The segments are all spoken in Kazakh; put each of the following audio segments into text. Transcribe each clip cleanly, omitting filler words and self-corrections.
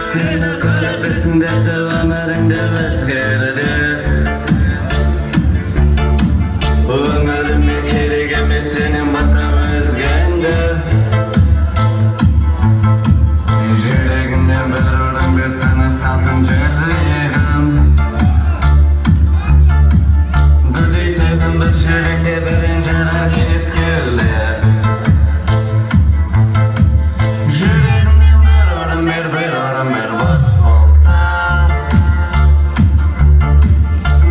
Seni ko'rabilsin deb ömrümde o'zgardi. Ömrümde kerak emas sening basam o'zgandi. Жүрегімнен бір орын бер, тынысталсын жүрегім. Гүлдей сезім бір жүректе бірін жарар кез келді. Жүрегімнен бір орын бер, бос болса.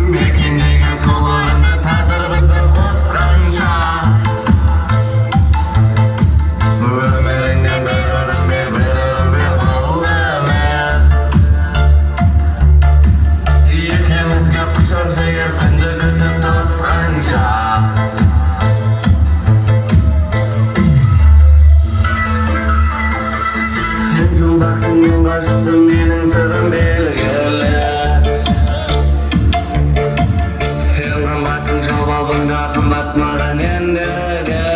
Мекендеген сол орынды тағдыр бізді қосқанша. Өміріңнен бір орын бер, бұл өмір. Екеумізге құшақ жаяр күнді күтіп тосқанша. Сен жұмбақсың, мен ғашықпын, менің сырым белгілі. Сен қымбатсың, жауабың да қымбат маған ендігі.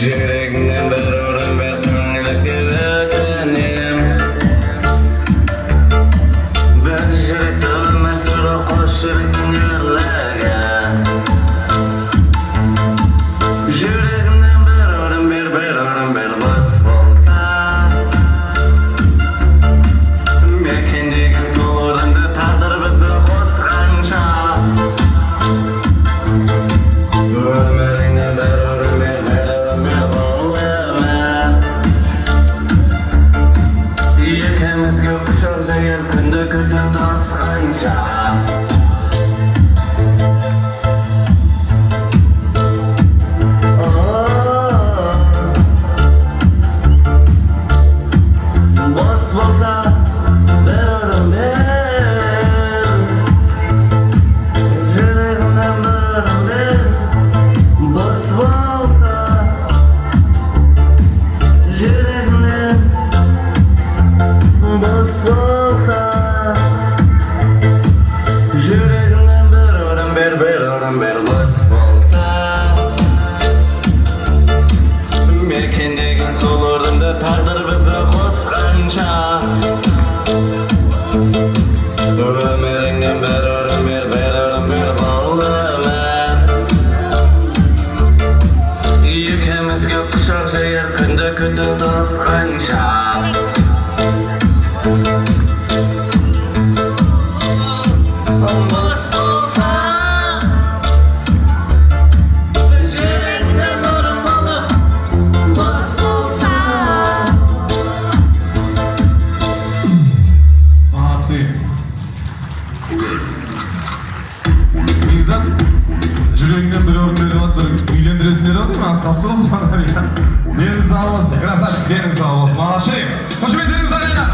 Жүрегімнен бір орын бер, көңілге өтінем. Бір жүректі өмір сүру, қос жүректің ерлігі. Жүрегімнен бір орын бер, бос болса. Мекендеген сол орынды тағдыр бізді қосқанша. Өміріңнен бір орын бер, бұл өмір. Екеумізге құшақ жаяр күнді күтіп тосқанша. Бос болса бір орын бер. Жүрегімнен бір орын бер. Бос болса жүрегімнен, бос болса жүрегімнен бір орын бер, бос болса. Мекендеген сол орынды тағдыр бізді қосқанша. Өміріңнен бір орын бер, бұл өмір. Екеумізге құшақ жаяр күнді күтіп тосқанша. Бос болса жүрегімнен орын болып, бос болса. Молодцы. Негізі жүрегіңнен бір орын беріп алып, бір үйлендіресіңдер ау деймін, асқапты ғой бұлар я. Денің сау болсын, красавчик, денің сау болсын, малаши. Қошеметтеріңіз ағайындар.